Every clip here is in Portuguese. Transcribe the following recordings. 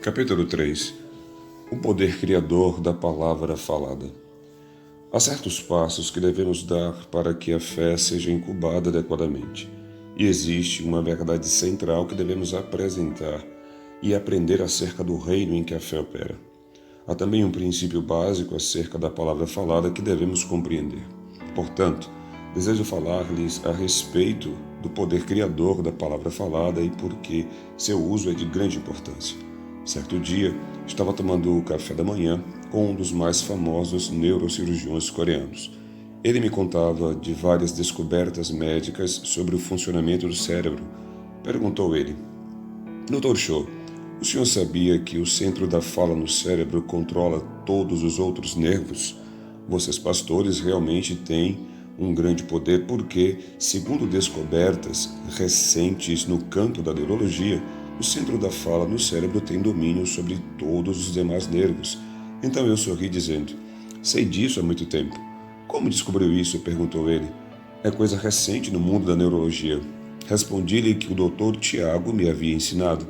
Capítulo 3. O poder criador da palavra falada. Há certos passos que devemos dar para que a fé seja incubada adequadamente. E existe uma verdade central que devemos apresentar e aprender acerca do reino em que a fé opera. Há também um princípio básico acerca da palavra falada que devemos compreender. Portanto, desejo falar-lhes a respeito do poder criador da palavra falada e por que seu uso é de grande importância. Certo dia, estava tomando o café da manhã com um dos mais famosos neurocirurgiões coreanos. Ele me contava de várias descobertas médicas sobre o funcionamento do cérebro. Perguntou ele: Dr. Cho, o senhor sabia que o centro da fala no cérebro controla todos os outros nervos? Vocês pastores realmente têm um grande poder porque, segundo descobertas recentes no campo da neurologia, o centro da fala no cérebro tem domínio sobre todos os demais nervos. Então eu sorri dizendo: sei disso há muito tempo. Como descobriu isso? Perguntou ele. É coisa recente no mundo da neurologia. Respondi-lhe que o Dr. Tiago me havia ensinado.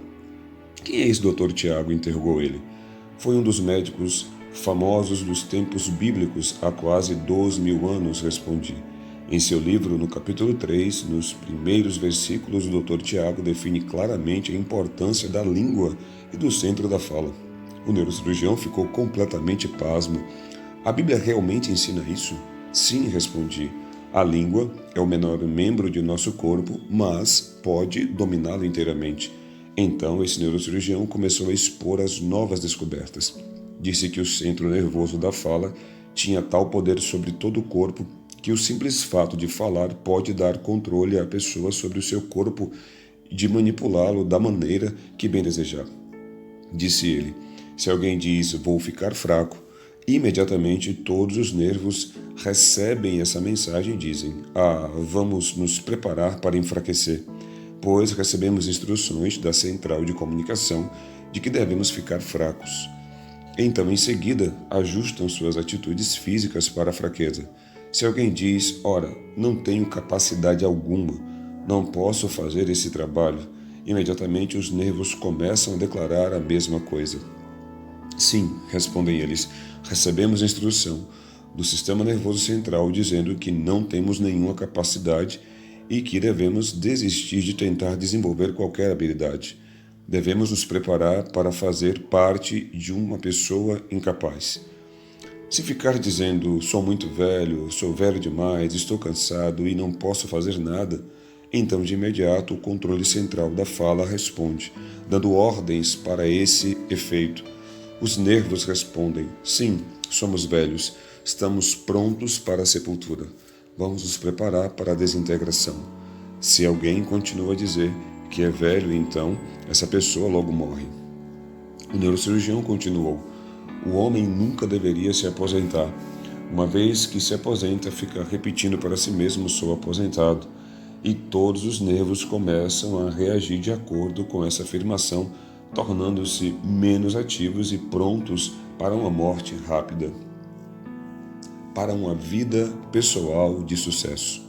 Quem é esse Dr. Tiago? Interrogou ele. Foi um dos médicos famosos dos tempos bíblicos há quase 2.000 anos, respondi. Em seu livro, no capítulo 3, nos primeiros versículos, o Dr. Tiago define claramente a importância da língua e do centro da fala. O neurocirurgião ficou completamente pasmo. A Bíblia realmente ensina isso? Sim, respondi. A língua é o menor membro de nosso corpo, mas pode dominá-lo inteiramente. Então, esse neurocirurgião começou a expor as novas descobertas. Disse que o centro nervoso da fala tinha tal poder sobre todo o corpo que o simples fato de falar pode dar controle à pessoa sobre o seu corpo e de manipulá-lo da maneira que bem desejar. Disse ele: se alguém diz vou ficar fraco, imediatamente todos os nervos recebem essa mensagem e dizem: vamos nos preparar para enfraquecer, pois recebemos instruções da central de comunicação de que devemos ficar fracos. Então, em seguida, ajustam suas atitudes físicas para a fraqueza. Se alguém diz, ora, não tenho capacidade alguma, não posso fazer esse trabalho, imediatamente os nervos começam a declarar a mesma coisa. Sim, respondem eles, recebemos instrução do sistema nervoso central dizendo que não temos nenhuma capacidade e que devemos desistir de tentar desenvolver qualquer habilidade. Devemos nos preparar para fazer parte de uma pessoa incapaz. Se ficar dizendo, sou muito velho, sou velho demais, estou cansado e não posso fazer nada, então de imediato o controle central da fala responde, dando ordens para esse efeito. Os nervos respondem, sim, somos velhos, estamos prontos para a sepultura. Vamos nos preparar para a desintegração. Se alguém continua a dizer que é velho, então essa pessoa logo morre. O neurocirurgião continuou. O homem nunca deveria se aposentar. Uma vez que se aposenta, fica repetindo para si mesmo, sou aposentado. E todos os nervos começam a reagir de acordo com essa afirmação, tornando-se menos ativos e prontos para uma morte rápida, para uma vida pessoal de sucesso.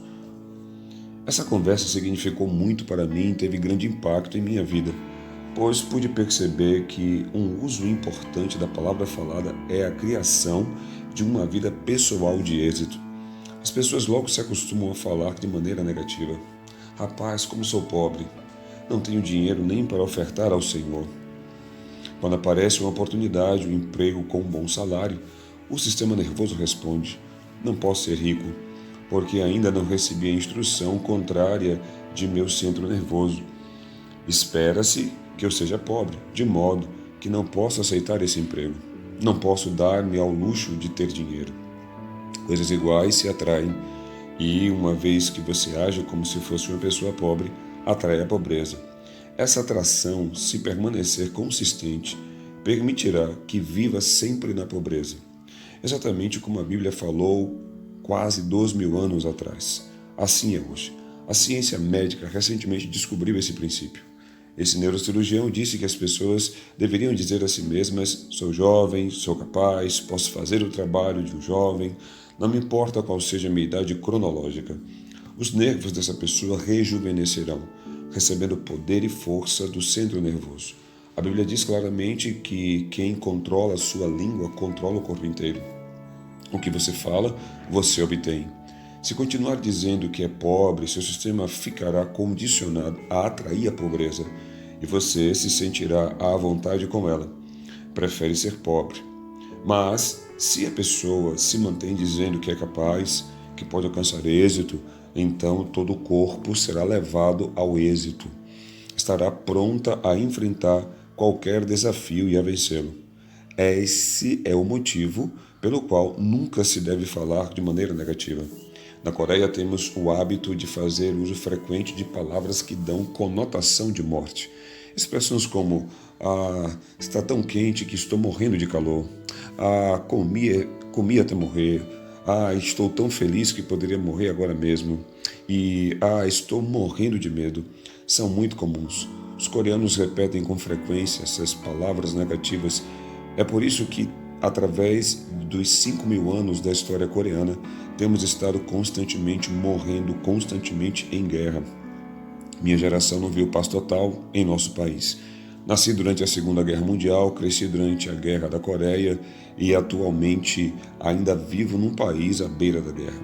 Essa conversa significou muito para mim e teve grande impacto em minha vida, pois pude perceber que um uso importante da palavra falada é a criação de uma vida pessoal de êxito. As pessoas logo se acostumam a falar de maneira negativa. Rapaz, como sou pobre, não tenho dinheiro nem para ofertar ao Senhor. Quando aparece uma oportunidade, um emprego com um bom salário, o sistema nervoso responde, não posso ser rico, porque ainda não recebi a instrução contrária de meu centro nervoso. Espera-se que eu seja pobre, de modo que não posso aceitar esse emprego. Não posso dar-me ao luxo de ter dinheiro. Coisas iguais se atraem, e uma vez que você age como se fosse uma pessoa pobre, atrai a pobreza. Essa atração, se permanecer consistente, permitirá que viva sempre na pobreza. Exatamente como a Bíblia falou quase 2.000 anos atrás. Assim é hoje. A ciência médica recentemente descobriu esse princípio. Esse neurocirurgião disse que as pessoas deveriam dizer a si mesmas, sou jovem, sou capaz, posso fazer o trabalho de um jovem, não me importa qual seja a minha idade cronológica. Os nervos dessa pessoa rejuvenescerão, recebendo poder e força do centro nervoso. A Bíblia diz claramente que quem controla a sua língua controla o corpo inteiro. O que você fala, você obtém. Se continuar dizendo que é pobre, seu sistema ficará condicionado a atrair a pobreza e você se sentirá à vontade com ela. Prefere ser pobre. Mas, se a pessoa se mantém dizendo que é capaz, que pode alcançar êxito, então todo o corpo será levado ao êxito. Estará pronta a enfrentar qualquer desafio e a vencê-lo. Esse é o motivo pelo qual nunca se deve falar de maneira negativa. Na Coreia temos o hábito de fazer uso frequente de palavras que dão conotação de morte. Expressões como está tão quente que estou morrendo de calor. Comi até morrer. Estou tão feliz que poderia morrer agora mesmo. E estou morrendo de medo. São muito comuns. Os coreanos repetem com frequência essas palavras negativas. É por isso que, através dos 5.000 anos da história coreana, temos estado constantemente morrendo, constantemente em guerra. Minha geração não viu paz total em nosso país. Nasci durante a Segunda Guerra Mundial, cresci durante a Guerra da Coreia e atualmente ainda vivo num país à beira da guerra.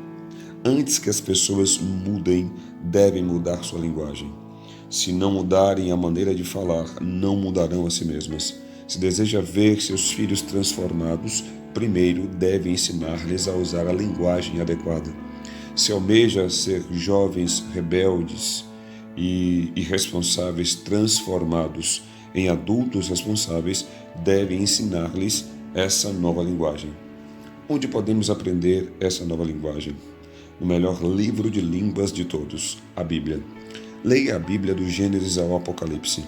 Antes que as pessoas mudem, devem mudar sua linguagem. Se não mudarem a maneira de falar, não mudarão a si mesmas. Se deseja ver seus filhos transformados, primeiro deve ensinar-lhes a usar a linguagem adequada. Se almeja ser jovens rebeldes e irresponsáveis transformados em adultos responsáveis, deve ensinar-lhes essa nova linguagem. Onde podemos aprender essa nova linguagem? No melhor livro de línguas de todos, a Bíblia. Leia a Bíblia do Gênesis ao Apocalipse.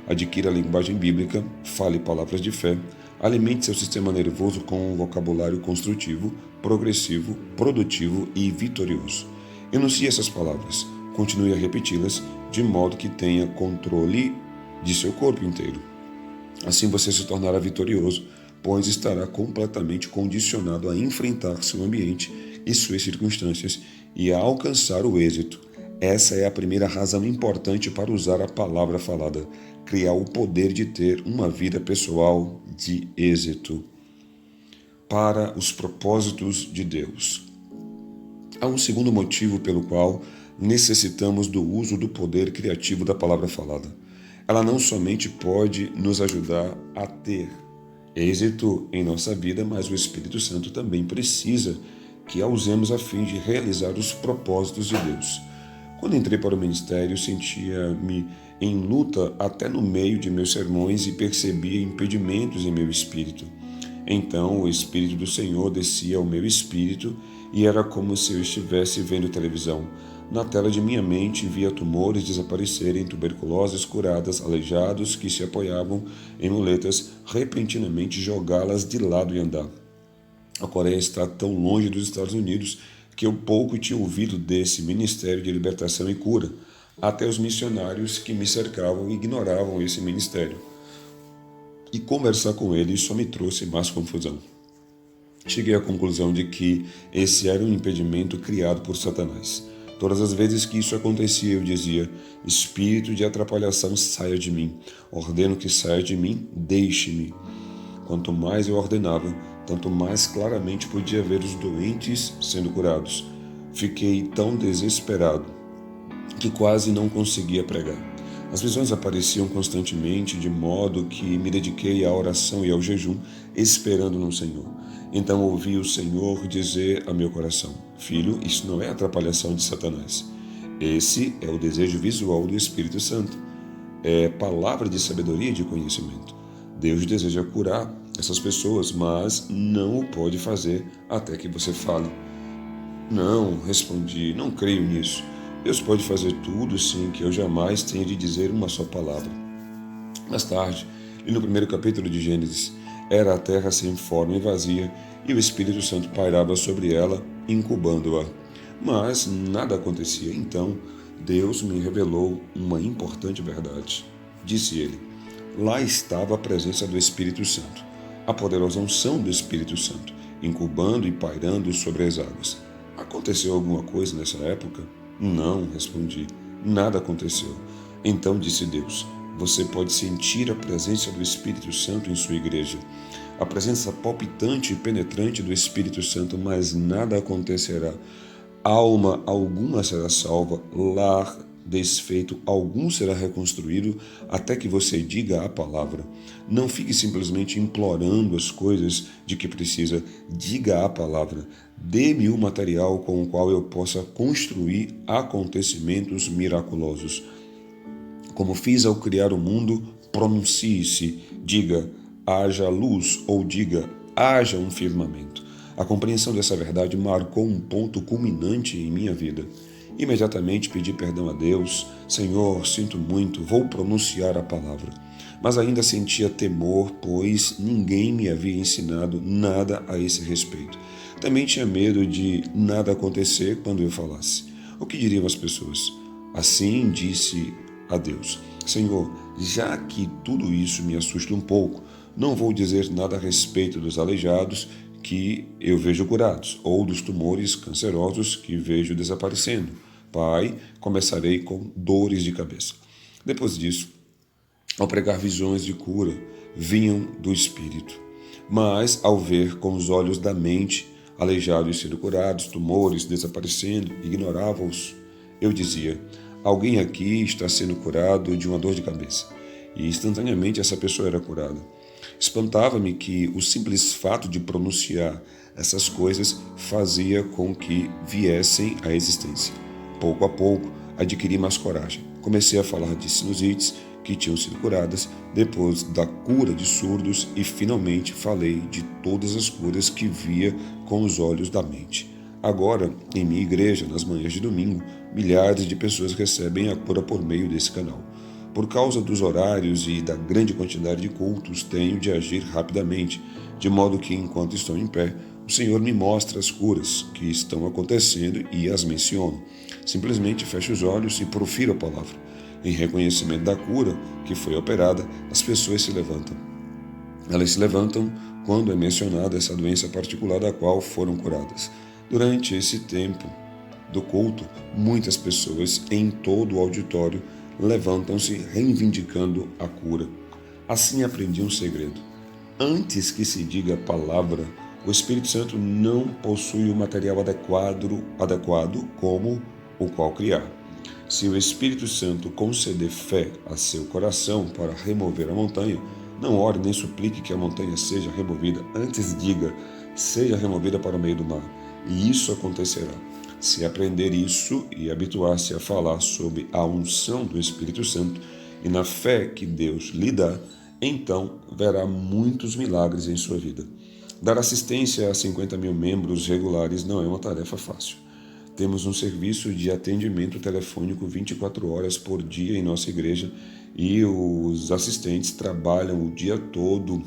Adquira a linguagem bíblica, fale palavras de fé, alimente seu sistema nervoso com um vocabulário construtivo, progressivo, produtivo e vitorioso. Enuncie essas palavras, continue a repeti-las, de modo que tenha controle de seu corpo inteiro. Assim você se tornará vitorioso, pois estará completamente condicionado a enfrentar seu ambiente e suas circunstâncias e a alcançar o êxito. Essa é a primeira razão importante para usar a palavra falada, criar o poder de ter uma vida pessoal de êxito para os propósitos de Deus. Há um segundo motivo pelo qual necessitamos do uso do poder criativo da palavra falada. Ela não somente pode nos ajudar a ter êxito em nossa vida, mas o Espírito Santo também precisa que a usemos a fim de realizar os propósitos de Deus. Quando entrei para o ministério, sentia-me em luta até no meio de meus sermões e percebia impedimentos em meu espírito. Então o Espírito do Senhor descia ao meu espírito e era como se eu estivesse vendo televisão. Na tela de minha mente via tumores desaparecerem, tuberculoses curadas, aleijados que se apoiavam em muletas, repentinamente jogá-las de lado e andar. A Coreia está tão longe dos Estados Unidos que eu pouco tinha ouvido desse ministério de libertação e cura. Até os missionários que me cercavam ignoravam esse ministério. E conversar com eles só me trouxe mais confusão. Cheguei à conclusão de que esse era um impedimento criado por Satanás. Todas as vezes que isso acontecia, eu dizia: espírito de atrapalhação, saia de mim. Ordeno que saia de mim, deixe-me. Quanto mais eu ordenava, tanto mais claramente podia ver os doentes sendo curados. Fiquei tão desesperado que quase não conseguia pregar. As visões apareciam constantemente, de modo que me dediquei à oração e ao jejum, esperando no Senhor. Então ouvi o Senhor dizer a meu coração: filho, isso não é atrapalhação de Satanás. Esse é o desejo visual do Espírito Santo. É palavra de sabedoria e de conhecimento. Deus deseja curar essas pessoas, mas não o pode fazer até que você fale. Não, respondi, não creio nisso. Deus pode fazer tudo sem que eu jamais tenha de dizer uma só palavra. Mais tarde, li no primeiro capítulo de Gênesis, era a terra sem forma e vazia, e o Espírito Santo pairava sobre ela, incubando-a. Mas nada acontecia. Então, Deus me revelou uma importante verdade. Disse ele: lá estava a presença do Espírito Santo, a poderosa unção do Espírito Santo, incubando e pairando sobre as águas. Aconteceu alguma coisa nessa época? Não, respondi. Nada aconteceu. Então disse Deus: Você pode sentir a presença do Espírito Santo em sua igreja, a presença palpitante e penetrante do Espírito Santo, mas nada acontecerá. Alma alguma será salva, lar desfeito algum será reconstruído, até que você diga a palavra. Não fique simplesmente implorando as coisas de que precisa. Diga a palavra. Dê-me o material com o qual eu possa construir acontecimentos miraculosos. Como fiz ao criar o mundo, pronuncie-se, diga, haja luz, ou diga, haja um firmamento. A compreensão dessa verdade marcou um ponto culminante em minha vida. Imediatamente pedi perdão a Deus. Senhor, sinto muito, vou pronunciar a palavra. Mas ainda sentia temor, pois ninguém me havia ensinado nada a esse respeito. Também tinha medo de nada acontecer quando eu falasse. O que diriam as pessoas? Assim disse a Deus: Senhor, já que tudo isso me assusta um pouco, não vou dizer nada a respeito dos aleijados que eu vejo curados, ou dos tumores cancerosos que vejo desaparecendo. Pai, começarei com dores de cabeça. Depois disso, ao pregar visões de cura, vinham do Espírito. Mas, ao ver com os olhos da mente, aleijados sendo curados, tumores desaparecendo, ignorava-os. Eu dizia: alguém aqui está sendo curado de uma dor de cabeça. E instantaneamente essa pessoa era curada. Espantava-me que o simples fato de pronunciar essas coisas fazia com que viessem à existência. Pouco a pouco, adquiri mais coragem. Comecei a falar de sinusites que tinham sido curadas, depois da cura de surdos e finalmente falei de todas as curas que via com os olhos da mente. Agora, em minha igreja, nas manhãs de domingo, milhares de pessoas recebem a cura por meio desse canal. Por causa dos horários e da grande quantidade de cultos, tenho de agir rapidamente, de modo que, enquanto estou em pé, o Senhor me mostra as curas que estão acontecendo e as menciono. Simplesmente fecho os olhos e profiro a palavra. Em reconhecimento da cura que foi operada, as pessoas se levantam. Elas se levantam quando é mencionada essa doença particular da qual foram curadas. Durante esse tempo do culto, muitas pessoas em todo o auditório levantam-se reivindicando a cura. Assim aprendi um segredo. Antes que se diga a palavra, o Espírito Santo não possui o material adequado como o qual criar. Se o Espírito Santo conceder fé a seu coração para remover a montanha, não ore nem suplique que a montanha seja removida. Antes diga, seja removida para o meio do mar. E isso acontecerá. Se aprender isso e habituar-se a falar sobre a unção do Espírito Santo e na fé que Deus lhe dá, então verá muitos milagres em sua vida. Dar assistência a 50 mil membros regulares não é uma tarefa fácil. Temos um serviço de atendimento telefônico 24 horas por dia em nossa igreja e os assistentes trabalham o dia todo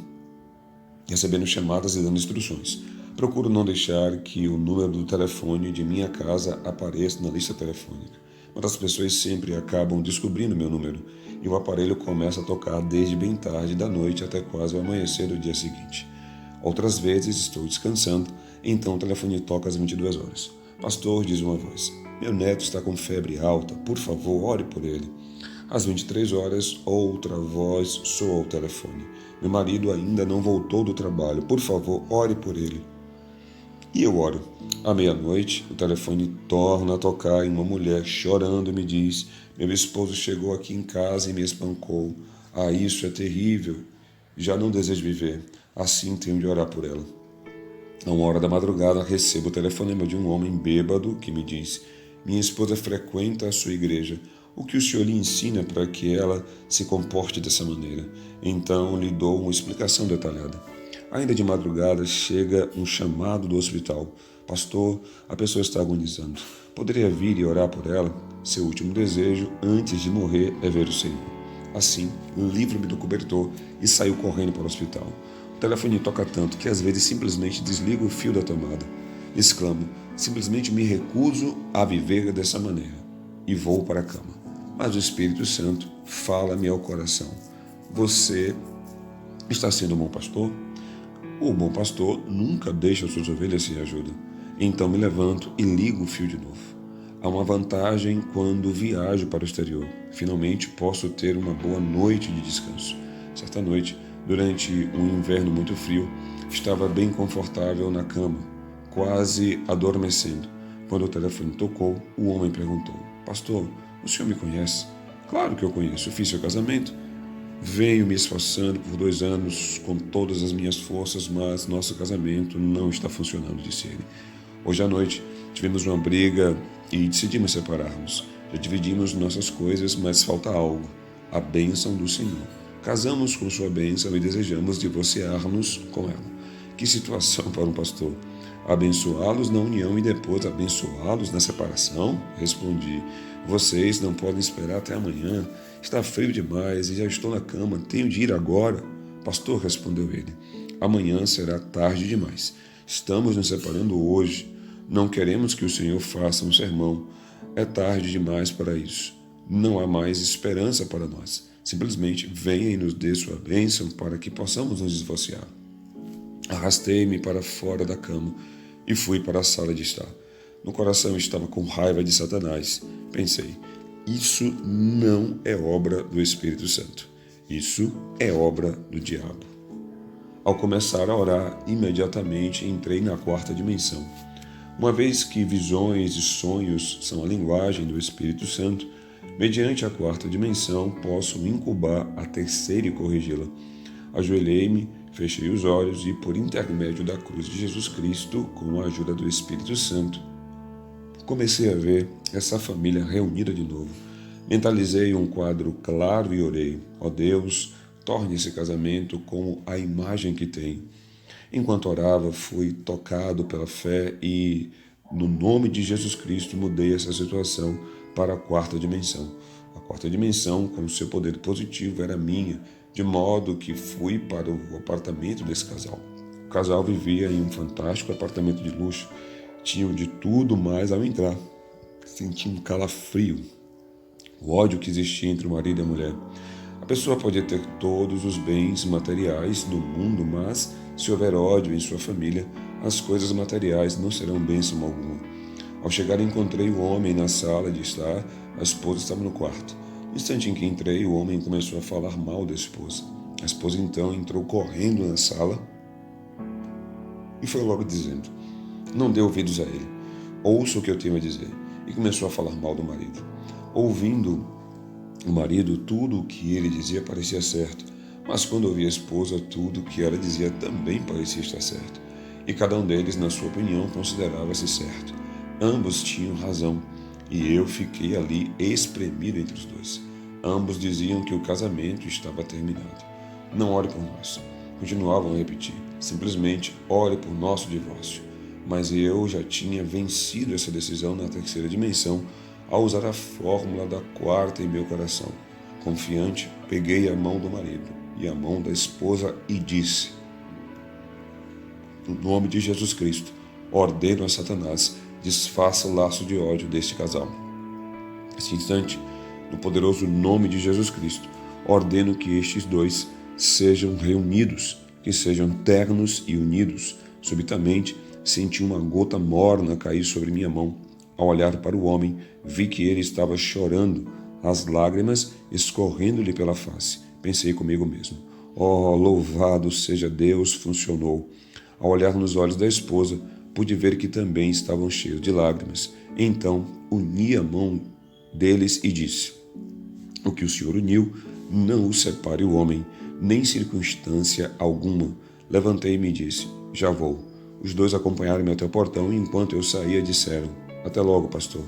recebendo chamadas e dando instruções. Procuro não deixar que o número do telefone de minha casa apareça na lista telefônica. Mas as pessoas sempre acabam descobrindo meu número e o aparelho começa a tocar desde bem tarde da noite até quase o amanhecer do dia seguinte. Outras vezes estou descansando, então o telefone toca às 22 horas. Pastor, diz uma voz, meu neto está com febre alta, por favor, ore por ele. Às 23 horas, outra voz soa ao telefone. Meu marido ainda não voltou do trabalho, por favor, ore por ele. E eu oro. À meia-noite, o telefone torna a tocar e uma mulher chorando me diz, meu esposo chegou aqui em casa e me espancou. Ah, isso é terrível. Já não desejo viver. Assim tenho de orar por ela. A 1 hora da madrugada, recebo o telefonema de um homem bêbado que me diz, minha esposa frequenta a sua igreja. O que o senhor lhe ensina para que ela se comporte dessa maneira? Então lhe dou uma explicação detalhada. Ainda de madrugada, chega um chamado do hospital. Pastor, a pessoa está agonizando. Poderia vir e orar por ela? Seu último desejo, antes de morrer, é ver o Senhor. Assim, livro-me do cobertor e saio correndo para o hospital. O telefone toca tanto que às vezes simplesmente desligo o fio da tomada. Exclamo, simplesmente me recuso a viver dessa maneira e vou para a cama. Mas o Espírito Santo fala-me ao coração. Você está sendo um bom pastor? O bom pastor nunca deixa suas ovelhas sem ajuda. Então me levanto e ligo o fio de novo. Há uma vantagem quando viajo para o exterior. Finalmente posso ter uma boa noite de descanso. Certa noite, durante um inverno muito frio, estava bem confortável na cama, quase adormecendo. Quando o telefone tocou, o homem perguntou: Pastor, o senhor me conhece? Claro que eu conheço. Fiz seu casamento. Venho me esforçando por 2 anos com todas as minhas forças, mas nosso casamento não está funcionando, disse ele. Hoje à noite tivemos uma briga e decidimos separar-nos. Já dividimos nossas coisas, mas falta algo: a bênção do Senhor. Casamos com sua bênção e desejamos divorciar-nos com ela. Que situação para um pastor! Abençoá-los na união e depois abençoá-los na separação? Respondi: vocês não podem esperar até amanhã. Está frio demais e já estou na cama. Tenho de ir agora. Pastor, respondeu ele, amanhã será tarde demais. Estamos nos separando hoje. Não queremos que o Senhor faça um sermão. É tarde demais para isso. Não há mais esperança para nós. Simplesmente venha e nos dê sua bênção para que possamos nos divorciar. Arrastei-me para fora da cama e fui para a sala de estar. No coração estava com raiva de Satanás. Pensei: isso não é obra do Espírito Santo. Isso é obra do diabo. Ao começar a orar, imediatamente entrei na 4ª dimensão. Uma vez que visões e sonhos são a linguagem do Espírito Santo, mediante a 4ª dimensão posso incubar a 3ª e corrigi-la. Ajoelhei-me, fechei os olhos e, por intermédio da cruz de Jesus Cristo, com a ajuda do Espírito Santo, comecei a ver essa família reunida de novo. Mentalizei um quadro claro e orei: ó Deus, torne esse casamento como a imagem que tem. Enquanto orava, fui tocado pela fé e, no nome de Jesus Cristo, mudei essa situação para a 4ª dimensão. A 4ª dimensão, com seu poder positivo, era minha, de modo que fui para o apartamento desse casal. O casal vivia em um fantástico apartamento de luxo. Tinham de tudo, mas ao entrar, senti um calafrio. O ódio que existia entre o marido e a mulher. A pessoa pode ter todos os bens materiais do mundo, mas se houver ódio em sua família, as coisas materiais não serão bênção alguma. Ao chegar, encontrei o homem na sala de estar, a esposa estava no quarto. No instante em que entrei, o homem começou a falar mal da esposa. A esposa então entrou correndo na sala e foi logo dizendo: não dê ouvidos a ele, ouça o que eu tenho a dizer. E começou a falar mal do marido. Ouvindo o marido, tudo o que ele dizia parecia certo, mas quando ouvia a esposa, tudo o que ela dizia também parecia estar certo. E cada um deles, na sua opinião, considerava-se certo. Ambos tinham razão, e eu fiquei ali espremido entre os dois. Ambos diziam que o casamento estava terminado. Não ore por nós. Continuavam a repetir: simplesmente ore por nosso divórcio. Mas eu já tinha vencido essa decisão na 3ª dimensão ao usar a fórmula da 4ª em meu coração. Confiante, peguei a mão do marido e a mão da esposa e disse: no nome de Jesus Cristo, ordeno a Satanás, desfaça o laço de ódio deste casal. Nesse instante, no poderoso nome de Jesus Cristo, ordeno que estes dois sejam reunidos, que sejam ternos e unidos. Subitamente, senti uma gota morna cair sobre minha mão. Ao olhar para o homem, vi que ele estava chorando, as lágrimas escorrendo-lhe pela face. Pensei comigo mesmo: oh, louvado seja Deus, funcionou. Ao olhar nos olhos da esposa, pude ver que também estavam cheios de lágrimas. Então, uni a mão deles e disse: o que o Senhor uniu, não o separe o homem, nem circunstância alguma. Levantei-me e disse: já vou. Os dois acompanharam-me até o portão e, enquanto eu saía, disseram: até logo, pastor.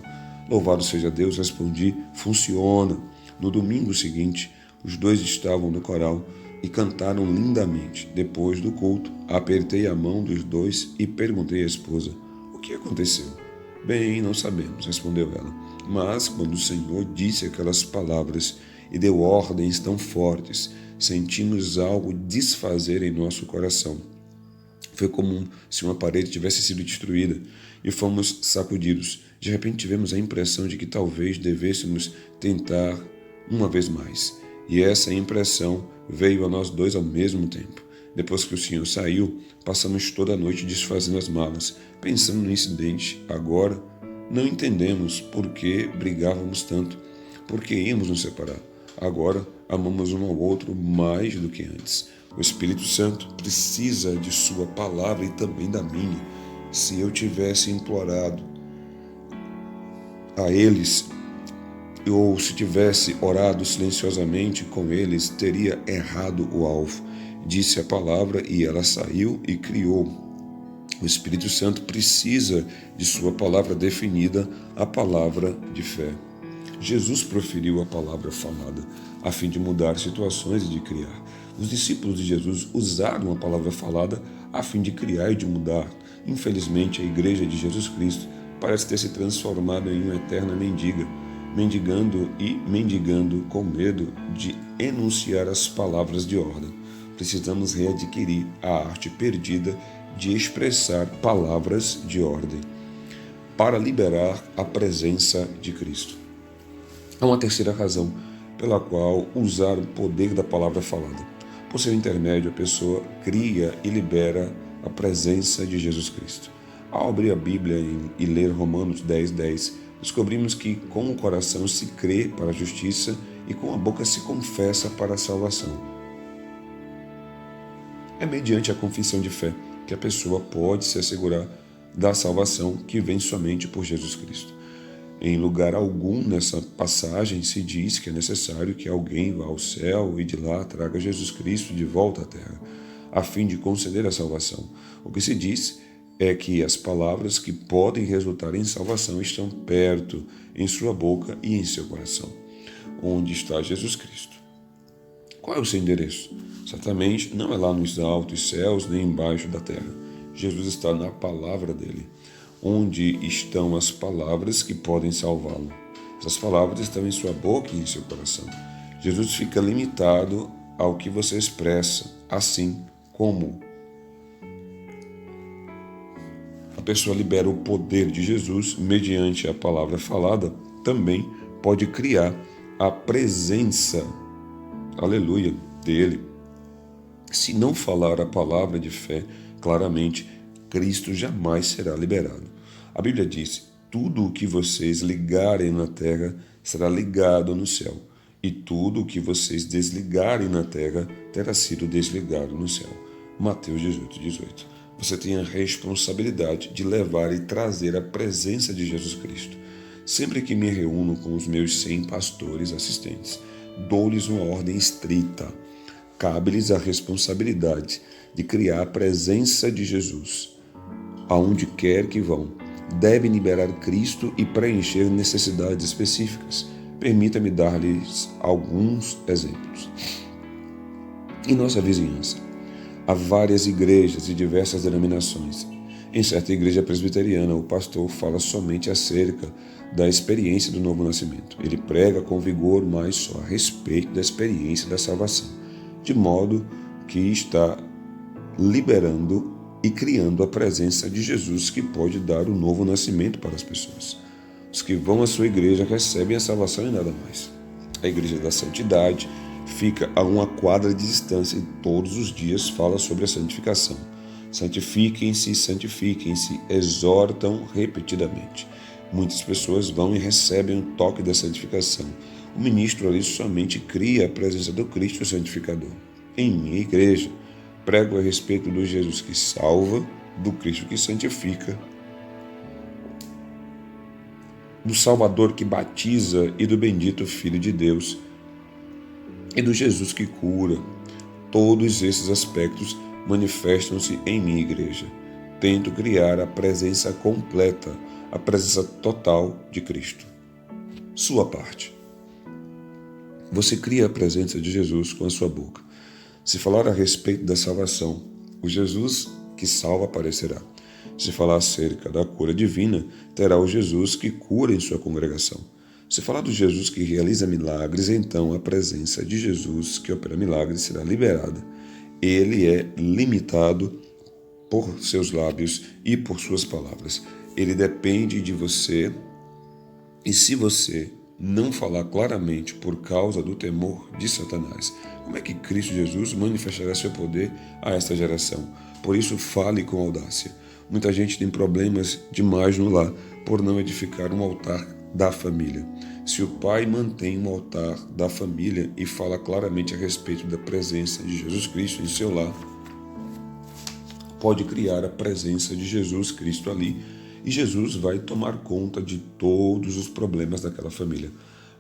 Louvado seja Deus, respondi: funciona. No domingo seguinte, os dois estavam no coral e cantaram lindamente. Depois do culto, apertei a mão dos dois e perguntei à esposa: o que aconteceu? Bem, não sabemos, respondeu ela. Mas quando o Senhor disse aquelas palavras e deu ordens tão fortes, sentimos algo desfazer em nosso coração. Foi como se uma parede tivesse sido destruída e fomos sacudidos. De repente tivemos a impressão de que talvez devêssemos tentar uma vez mais. E essa impressão veio a nós dois ao mesmo tempo. Depois que o Senhor saiu, passamos toda a noite desfazendo as malas, pensando no incidente. Agora Não entendemos por que brigávamos tanto, por que íamos nos separar. Agora amamos um ao outro mais do que antes. O Espírito Santo precisa de sua palavra e também da minha. Se eu tivesse implorado a eles, ou se tivesse orado silenciosamente com eles, teria errado o alvo. Disse a palavra e ela saiu e criou. O Espírito Santo precisa de sua palavra definida, a palavra de fé. Jesus proferiu a palavra falada a fim de mudar situações e de criar. Os discípulos de Jesus usaram a palavra falada a fim de criar e de mudar. Infelizmente, a igreja de Jesus Cristo parece ter se transformado em uma eterna mendiga, mendigando com medo de enunciar as palavras de ordem. Precisamos readquirir a arte perdida de expressar palavras de ordem para liberar a presença de Cristo. Há uma terceira razão pela qual usar o poder da palavra falada. Por seu intermédio, a pessoa cria e libera a presença de Jesus Cristo. Ao abrir a Bíblia e ler Romanos 10:10, descobrimos que com o coração se crê para a justiça e com a boca se confessa para a salvação. É mediante a confissão de fé que a pessoa pode se assegurar da salvação que vem somente por Jesus Cristo. Em lugar algum nessa passagem se diz que é necessário que alguém vá ao céu e de lá traga Jesus Cristo de volta à terra, a fim de conceder a salvação. O que se diz é que as palavras que podem resultar em salvação estão perto, em sua boca e em seu coração. Onde está Jesus Cristo? Qual é o seu endereço? Certamente não é lá nos altos céus nem embaixo da terra. Jesus está na palavra dele. Onde estão as palavras que podem salvá-lo? Essas palavras estão em sua boca e em seu coração. Jesus fica limitado ao que você expressa, assim como a pessoa libera o poder de Jesus mediante a palavra falada, também pode criar a presença, aleluia, dele. Se não falar a palavra de fé claramente, Cristo jamais será liberado. A Bíblia diz: tudo o que vocês ligarem na terra será ligado no céu, e tudo o que vocês desligarem na terra terá sido desligado no céu. Mateus 18:18. Você tem a responsabilidade de levar e trazer a presença de Jesus Cristo. Sempre que me reúno com os meus 100 pastores assistentes, dou-lhes uma ordem estrita. Cabe-lhes a responsabilidade de criar a presença de Jesus. Aonde quer que vão, devem liberar Cristo e preencher necessidades específicas. Permita-me dar-lhes alguns exemplos. Em nossa vizinhança, há várias igrejas e diversas denominações. Em certa igreja presbiteriana, o pastor fala somente acerca da experiência do novo nascimento. Ele prega com vigor, mas só a respeito da experiência da salvação, de modo que está liberando e criando a presença de Jesus que pode dar o novo nascimento para as pessoas. Os que vão à sua igreja recebem a salvação e nada mais. A igreja da santidade fica a uma quadra de distância e todos os dias fala sobre a santificação. Santifiquem-se, santifiquem-se, exortam repetidamente. Muitas pessoas vão e recebem o toque da santificação. O ministro ali somente cria a presença do Cristo santificador. Em minha igreja, prego a respeito do Jesus que salva, do Cristo que santifica, do Salvador que batiza e do bendito Filho de Deus e do Jesus que cura. Todos esses aspectos manifestam-se em minha igreja. Tento criar a presença completa, a presença total de Cristo. Sua parte. Você cria a presença de Jesus com a sua boca. Se falar a respeito da salvação, o Jesus que salva aparecerá. Se falar acerca da cura divina, terá o Jesus que cura em sua congregação. Se falar do Jesus que realiza milagres, então a presença de Jesus que opera milagres será liberada. Ele é limitado por seus lábios e por suas palavras. Ele depende de você, e se você não falar claramente por causa do temor de Satanás, como é que Cristo Jesus manifestará seu poder a esta geração? Por isso, fale com audácia. Muita gente tem problemas demais no lar, por não edificar um altar da família. Se o pai mantém um altar da família e fala claramente a respeito da presença de Jesus Cristo em seu lar, pode criar a presença de Jesus Cristo ali e Jesus vai tomar conta de todos os problemas daquela família.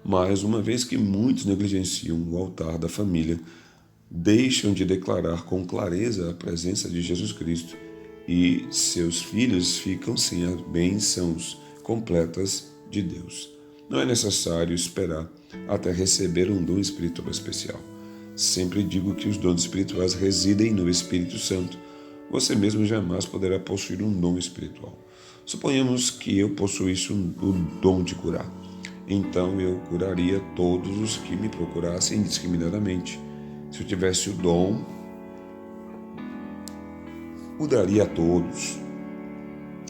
Mas uma vez que muitos negligenciam o altar da família, deixam de declarar com clareza a presença de Jesus Cristo e seus filhos ficam sem as bênçãos completas de Deus. Não é necessário esperar até receber um dom espiritual especial. Sempre digo que os dons espirituais residem no Espírito Santo. Você mesmo jamais poderá possuir um dom espiritual. Suponhamos que eu possuísse o dom de curar. Então eu curaria todos os que me procurassem indiscriminadamente. Se eu tivesse o dom, o daria a todos.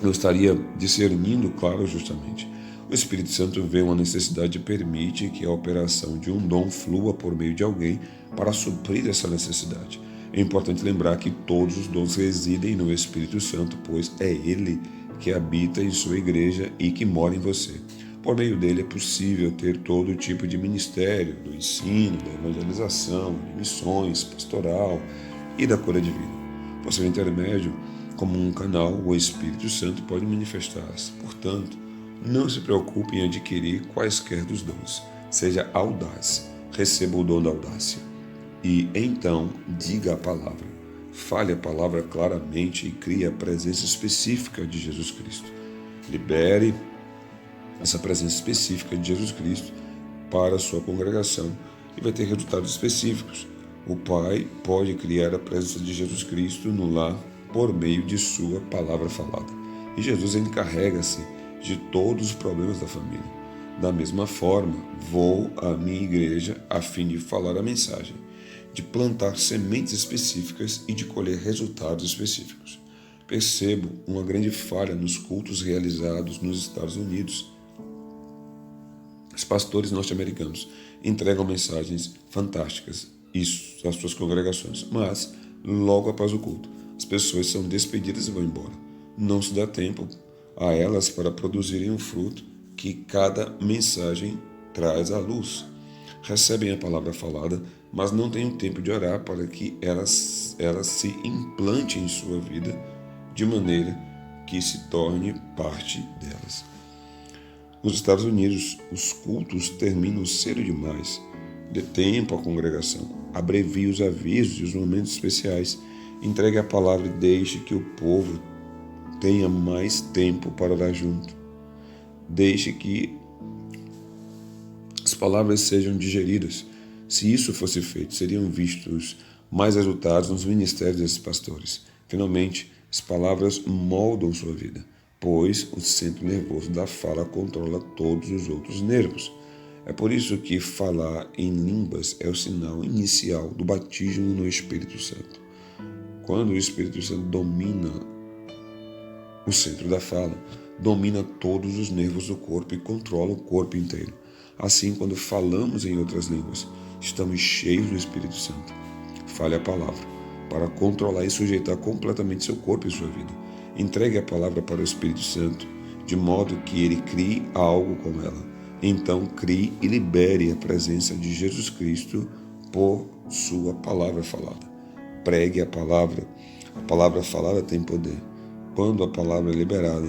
Eu estaria discernindo, claro, justamente. O Espírito Santo vê uma necessidade e permite que a operação de um dom flua por meio de alguém para suprir essa necessidade. É importante lembrar que todos os dons residem no Espírito Santo, pois é Ele que habita em sua igreja e que mora em você. Por meio dele é possível ter todo tipo de ministério, do ensino, da evangelização, de missões, pastoral e da cura divina. Por seu intermédio, como um canal, o Espírito Santo pode manifestar-se. Portanto, não se preocupe em adquirir quaisquer dos dons. Seja audaz, receba o dom da audácia. E então, diga a palavra. Fale a palavra claramente e crie a presença específica de Jesus Cristo. Libere essa presença específica de Jesus Cristo para a sua congregação e vai ter resultados específicos. O Pai pode criar a presença de Jesus Cristo no lar por meio de sua palavra falada. E Jesus encarrega-se de todos os problemas da família. Da mesma forma, vou à minha igreja a fim de falar a mensagem, de plantar sementes específicas e de colher resultados específicos. Percebo uma grande falha nos cultos realizados nos Estados Unidos. Os pastores norte-americanos entregam mensagens fantásticas às suas congregações, mas, logo após o culto, as pessoas são despedidas e vão embora. Não se dá tempo a elas para produzirem um fruto que cada mensagem traz à luz. Recebem a palavra falada, mas não têm o tempo de orar para que ela se implante em sua vida de maneira que se torne parte delas. Nos Estados Unidos, os cultos terminam cedo demais. Dê tempo à congregação, abrevie os avisos e os momentos especiais, entregue a palavra e deixe que o povo tenha mais tempo para orar junto. Deixe que as palavras sejam digeridas. Se isso fosse feito, seriam vistos mais resultados nos ministérios desses pastores. Finalmente, as palavras moldam sua vida, pois o centro nervoso da fala controla todos os outros nervos. É por isso que falar em línguas é o sinal inicial do batismo no Espírito Santo. Quando o Espírito Santo domina o centro da fala, domina todos os nervos do corpo e controla o corpo inteiro. Assim, quando falamos em outras línguas, estamos cheios do Espírito Santo. Fale a palavra para controlar e sujeitar completamente seu corpo e sua vida. Entregue a palavra para o Espírito Santo, de modo que ele crie algo com ela. Então, crie e libere a presença de Jesus Cristo por sua palavra falada. Pregue a palavra falada tem poder. Quando a palavra é liberada,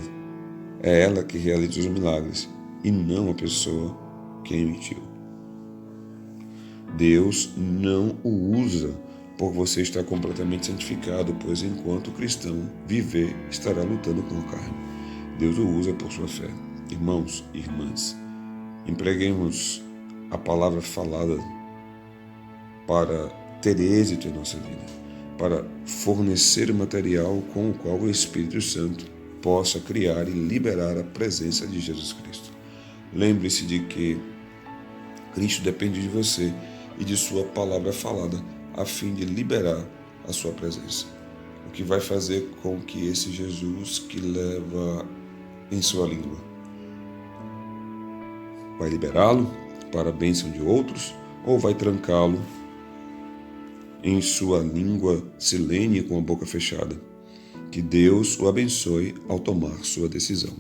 é ela que realiza os milagres e não a pessoa que a emitiu. Deus não o usa por você estar completamente santificado, pois enquanto o cristão viver, estará lutando com a carne. Deus o usa por sua fé. Irmãos e irmãs, empreguemos a palavra falada para ter êxito em nossa vida, para fornecer o material com o qual o Espírito Santo possa criar e liberar a presença de Jesus Cristo. Lembre-se de que Cristo depende de você e de sua palavra falada a fim de liberar a sua presença. O que vai fazer com que esse Jesus que leva em sua língua vai liberá-lo para a bênção de outros ou vai trancá-lo em sua língua silene com a boca fechada? Que Deus o abençoe ao tomar sua decisão.